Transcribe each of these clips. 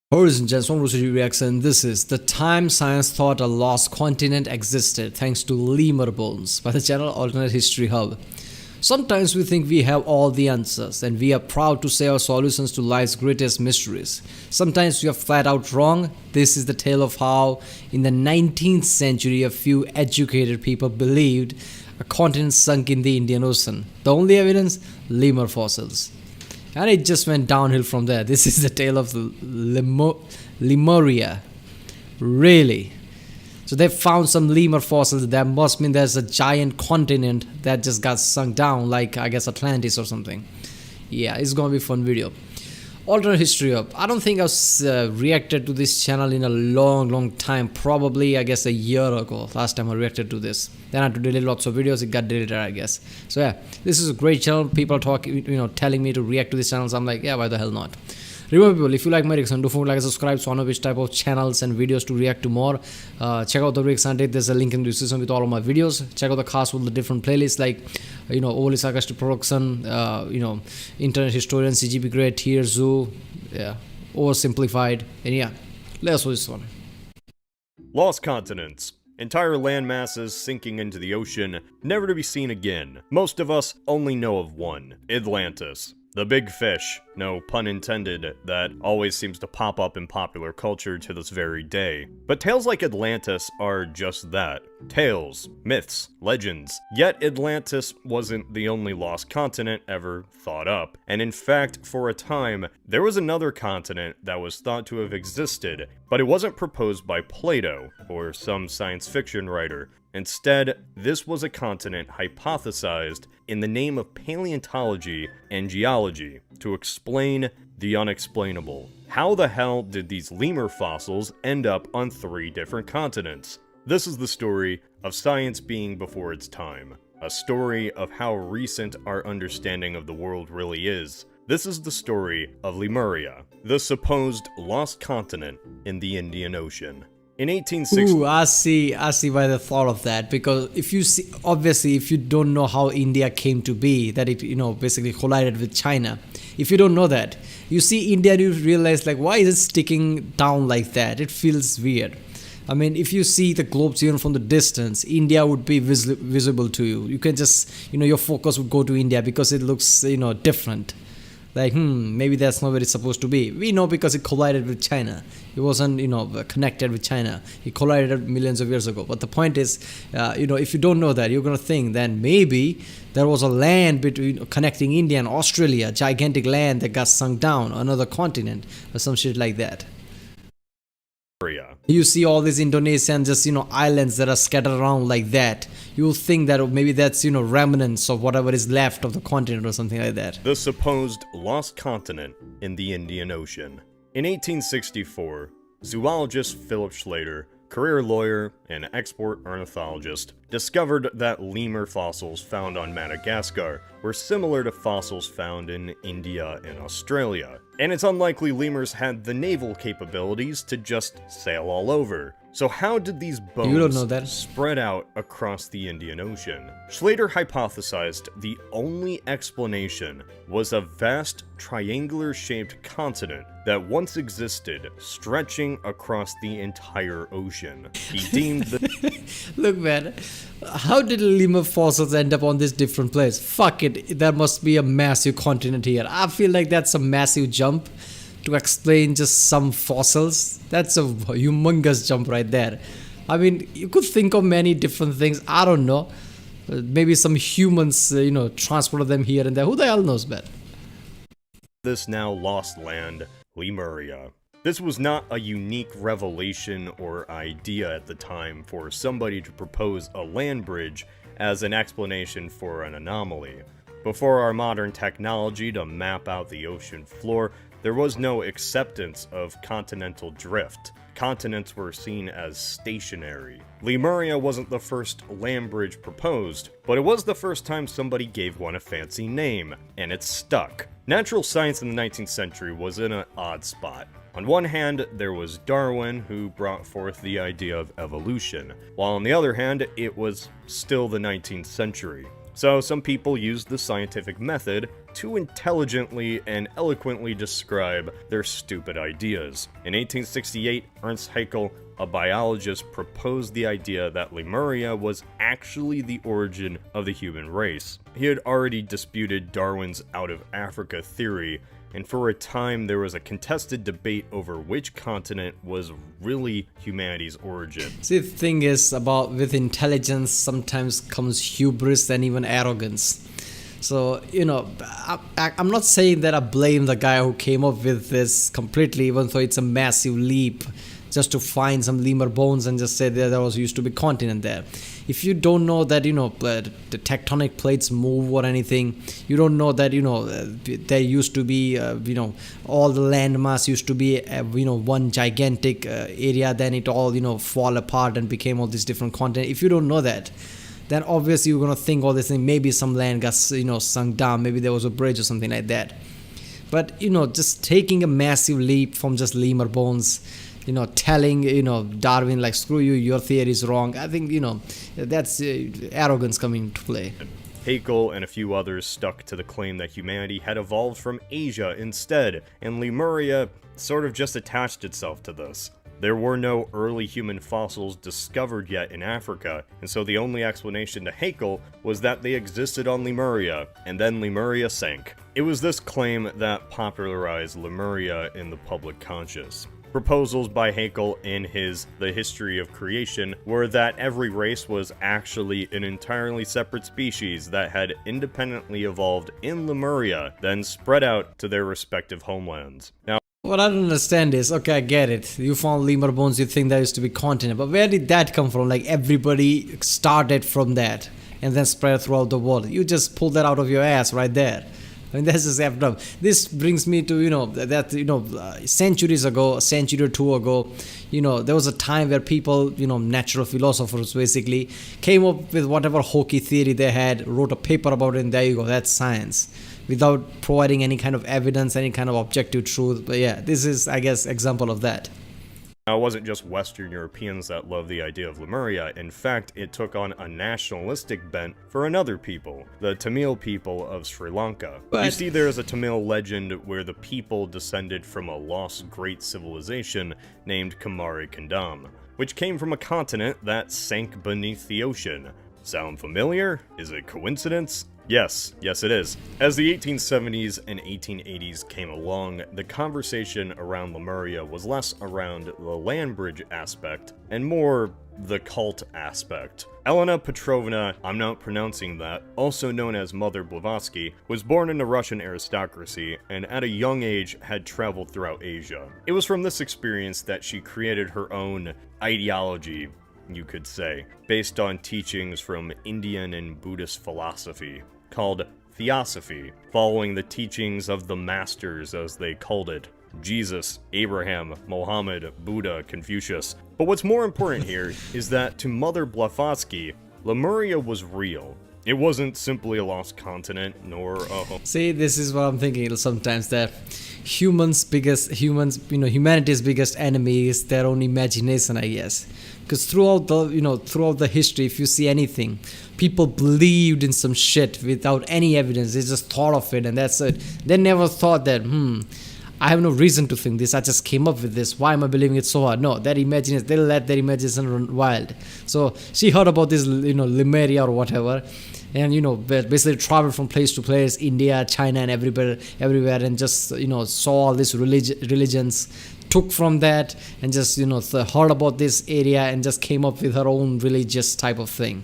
Ladies and gents, from Russell Reaction, this is The Time Science Thought a Lost Continent Existed Thanks to Lemur Bones by the channel Alternate History Hub. Sometimes we think we have all the answers and we are proud to say our solutions to life's greatest mysteries. Sometimes we are flat out wrong. This is the tale of how in the 19th century a few educated people believed a continent sunk in the Indian Ocean. The only evidence? Lemur fossils. And it just went downhill from there. This is the tale of Lemuria. Really. So they found some lemur fossils. That must mean there's a giant continent that just got sunk down, like I guess Atlantis or something. Yeah, it's gonna be a fun video. Alternate History Hub. I don't think I've reacted to this channel in a long time. Probably, I guess, a year ago. Last time I reacted to this. Then I had to delete lots of videos. It got deleted, I guess. So yeah, this is a great channel. People are talking, telling me to react to this channel. So I'm like, yeah, why the hell not? Remember, people, if you like my reaction, do like and subscribe so I know which type of channels and videos to react to more. Check out the reaction date. There's a link in the description with all of my videos. Check out the cast with the different playlists like, overly sarcastic production, internet historian, CGP Great, Tier Zoo, yeah, oversimplified, and yeah, let's watch this one. Lost continents. Entire land masses sinking into the ocean, never to be seen again. Most of us only know of one, Atlantis. The big fish, no pun intended, that always seems to pop up in popular culture to this very day. But tales like Atlantis are just that. Tales, myths, legends. Yet Atlantis wasn't the only lost continent ever thought up. And in fact, for a time, there was another continent that was thought to have existed, but it wasn't proposed by Plato, or some science fiction writer. Instead, this was a continent hypothesized in the name of paleontology and geology to explain the unexplainable. How the hell did these lemur fossils end up on 3 different continents? This is the story of science being before its time. A story of how recent our understanding of the world really is. This is the story of Lemuria, the supposed lost continent in the Indian Ocean. In 1860, Ooh, I see why the thought of that, because if you see, obviously, if you don't know how India came to be, that it, basically collided with China. If you don't know that, you see India and you realize, like, why is it sticking down like that? It feels weird. I mean, if you see the globes even from the distance, India would be visible to you. You can just, your focus would go to India because it looks, different. Like, maybe that's not where it's supposed to be. We know because it collided with China. It wasn't, connected with China. It collided millions of years ago. But the point is, if you don't know that, you're going to think then maybe there was a land between connecting India and Australia, gigantic land that got sunk down, another continent, or some shit like that. You see all these Indonesian islands that are scattered around like that. You'll think that maybe that's remnants of whatever is left of the continent or something like that. The supposed lost continent in the Indian Ocean. In 1864, zoologist Phillip Sclater, career lawyer and expert ornithologist, discovered that lemur fossils found on Madagascar were similar to fossils found in India and Australia. And it's unlikely lemurs had the naval capabilities to just sail all over. So how did these bones spread out across the Indian Ocean? Sclater hypothesized the only explanation was a vast triangular-shaped continent that once existed, stretching across the entire ocean. He deemed the... Look, man, how did lemur fossils end up on this different place? Fuck it, there must be a massive continent here. I feel like that's a massive jump to explain just some fossils. That's a humongous jump right there. I mean, you could think of many different things. I don't know. Maybe some humans, transported them here and there. Who the hell knows, man? This now lost land, Lemuria. This was not a unique revelation or idea at the time for somebody to propose a land bridge as an explanation for an anomaly. Before our modern technology to map out the ocean floor, there was no acceptance of continental drift. Continents were seen as stationary. Lemuria wasn't the first land bridge proposed, but it was the first time somebody gave one a fancy name, and it stuck. Natural science in the 19th century was in an odd spot. On one hand, there was Darwin, who brought forth the idea of evolution, while on the other hand, it was still the 19th century. So some people used the scientific method to intelligently and eloquently describe their stupid ideas. In 1868, Ernst Haeckel, a biologist, proposed the idea that Lemuria was actually the origin of the human race. He had already disputed Darwin's out of Africa theory, and for a time there was a contested debate over which continent was really humanity's origin. See, the thing is about with intelligence sometimes comes hubris and even arrogance. So, I'm not saying that I blame the guy who came up with this completely, even though it's a massive leap just to find some lemur bones and just say there was used to be continent there. If you don't know that, the tectonic plates move or anything, you don't know that, there used to be, all the landmass used to be, one gigantic area, then it all, fall apart and became all these different continents. If you don't know that, then obviously you're going to think all this thing, maybe some land got, sunk down, maybe there was a bridge or something like that. But, just taking a massive leap from just lemur bones, telling, Darwin, like, screw you, your theory is wrong. I think, that's arrogance coming into play. Haeckel and a few others stuck to the claim that humanity had evolved from Asia instead, and Lemuria sort of just attached itself to this. There were no early human fossils discovered yet in Africa, and so the only explanation to Haeckel was that they existed on Lemuria, and then Lemuria sank. It was this claim that popularized Lemuria in the public conscious. Proposals by Haeckel in his The History of Creation were that every race was actually an entirely separate species that had independently evolved in Lemuria, then spread out to their respective homelands. Now, what I don't understand is, okay, I get it. You found lemur bones, you think there used to be continent, but where did that come from? Like, everybody started from that and then spread throughout the world. You just pulled that out of your ass right there. I mean, that's just effed up. This brings me to, centuries ago, a century or two ago, there was a time where people, natural philosophers basically, came up with whatever hokey theory they had, wrote a paper about it, and there you go, that's science. Without providing any kind of evidence, any kind of objective truth. But yeah, this is, I guess, example of that. Now, it wasn't just Western Europeans that loved the idea of Lemuria. In fact, it took on a nationalistic bent for another people, the Tamil people of Sri Lanka. You see, there is a Tamil legend where the people descended from a lost great civilization named Kamari Kandam, which came from a continent that sank beneath the ocean. Sound familiar? Is it coincidence? Yes it is. As the 1870s and 1880s came along, the conversation around Lemuria was less around the land bridge aspect and more the cult aspect. Elena Petrovna, I'm not pronouncing that, also known as Mother Blavatsky, was born in the Russian aristocracy and at a young age had traveled throughout Asia. It was from this experience that she created her own ideology, you could say, based on teachings from Indian and Buddhist philosophy, called Theosophy, following the teachings of the masters as they called it. Jesus, Abraham, Mohammed, Buddha, Confucius. But what's more important here is that to Mother Blavatsky, Lemuria was real. It wasn't simply a lost continent, nor a home. See, this is what I'm thinking sometimes, that humanity's biggest enemy is their own imagination, I guess. Because throughout the history, if you see anything, people believed in some shit without any evidence. They just thought of it, and that's it. They never thought that, I have no reason to think this. I just came up with this. Why am I believing it so hard? No, they let their imagination run wild. So she heard about this, Lemuria or whatever, and basically traveled from place to place, India, China, and everywhere, and just saw all these religions, took from that, and just heard about this area and just came up with her own religious type of thing.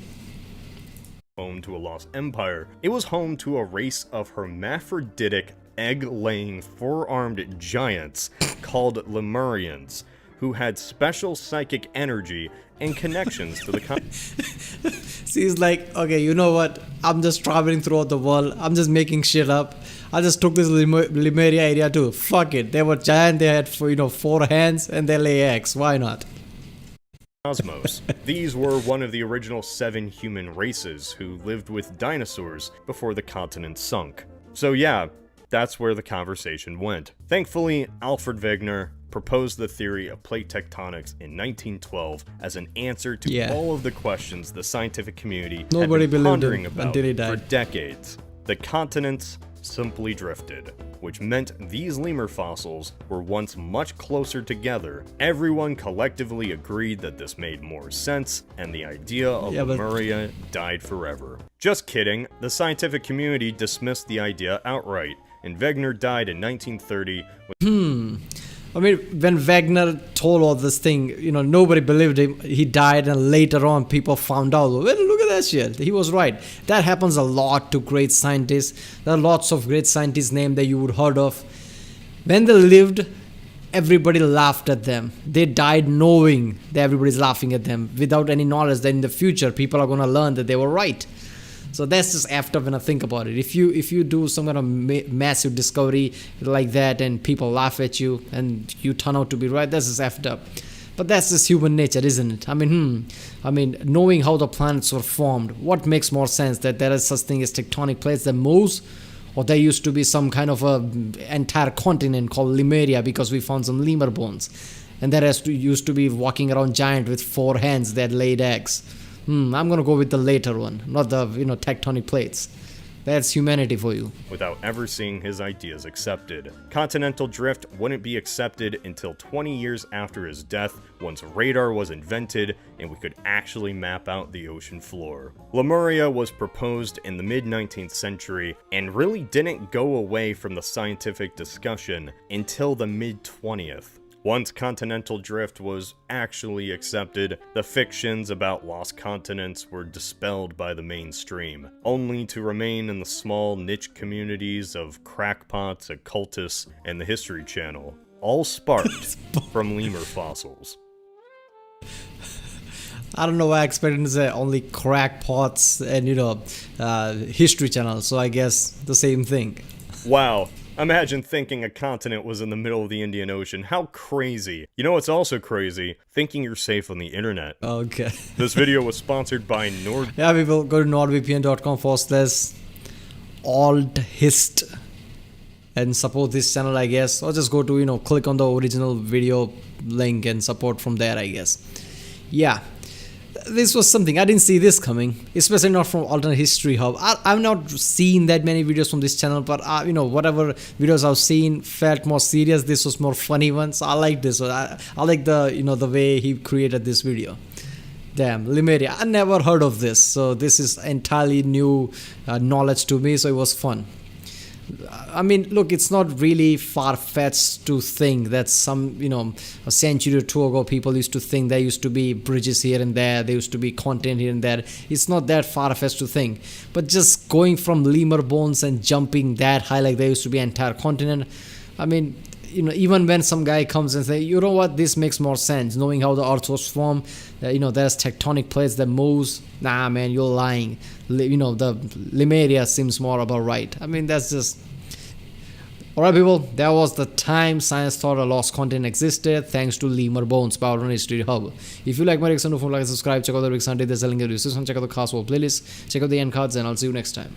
Home to a lost empire, it was home to a race of hermaphroditic, egg-laying, four-armed giants called Lemurians, who had special psychic energy and connections to the She's like, okay, you know what? I'm just traveling throughout the world. I'm just making shit up. I just took this Lemuria area too. Fuck it. They were giant. They had, 4 hands and they lay eggs. Why not? Cosmos. These were one of the original 7 human races who lived with dinosaurs before the continent sunk. So yeah, that's where the conversation went. Thankfully, Alfred Wegener, proposed the theory of plate tectonics in 1912 as an answer to all of the questions the scientific community Nobody had been believed pondering him about until he for died. decades. The continents simply drifted, which meant these lemur fossils were once much closer together. Everyone collectively agreed that this made more sense, and the idea of Lemuria died forever. Just kidding, the scientific community dismissed the idea outright, and Wegener died in 1930. I mean, when Wegener told all this thing, nobody believed him. He died, and later on, people found out, well, look at that shit. He was right. That happens a lot to great scientists. There are lots of great scientists' names that you would heard of. When they lived, everybody laughed at them. They died knowing that everybody's laughing at them, without any knowledge that in the future, people are going to learn that they were right. So that's just effed up when I think about it. If you do some kind of massive discovery like that and people laugh at you and you turn out to be right, that's just effed up. But that's just human nature, isn't it? I mean, knowing how the planets were formed, what makes more sense, that there is such thing as tectonic plates that moves, or there used to be some kind of a entire continent called Lemuria because we found some lemur bones, and there used to be walking around giant with 4 hands that laid eggs. I'm gonna go with the later one, not the tectonic plates. That's humanity for you. Without ever seeing his ideas accepted. Continental drift wouldn't be accepted until 20 years after his death, once radar was invented and we could actually map out the ocean floor. Lemuria was proposed in the mid-19th century and really didn't go away from the scientific discussion until the mid-20th. Once continental drift was actually accepted, the fictions about lost continents were dispelled by the mainstream, only to remain in the small niche communities of crackpots, occultists, and the History Channel, all sparked from lemur fossils. I don't know why I expected to say only crackpots and History Channel, so I guess the same thing. Wow. Imagine thinking a continent was in the middle of the Indian Ocean. How crazy. You know what's also crazy? Thinking you're safe on the internet. Okay. This video was sponsored by Nord... Yeah, we will go to nordvpn.com/althist and support this channel, I guess. Or just go to, click on the original video link and support from there, I guess. Yeah. This was something I didn't see this coming, especially not from Alternate History Hub. I've not seen that many videos from this channel, but whatever videos I've seen felt more serious. This was more funny ones. So I like this one. I like the the way he created this video. Damn, Lemuria. I never heard of this, so this is entirely new knowledge to me. So it was fun. I mean, look, it's not really far-fetched to think that some, a century or two ago, people used to think there used to be bridges here and there used to be continent here and there. It's not that far-fetched to think. But just going from lemur bones and jumping that high like there used to be an entire continent, I mean, even when some guy comes and says, you know what, this makes more sense, knowing how the earth was formed, there's tectonic plates that moves. Nah, man, you're lying. The Lemuria seems more about right. I mean, that's just... Alright, people, that was the time science thought a lost continent existed, thanks to lemur bones by AlternateHistoryHub. If you like my reaction, don't forget to like and subscribe. Check out the Rick Sunday, the selling reviews. Check out the Cast War playlist. Check out the end cards, and I'll see you next time.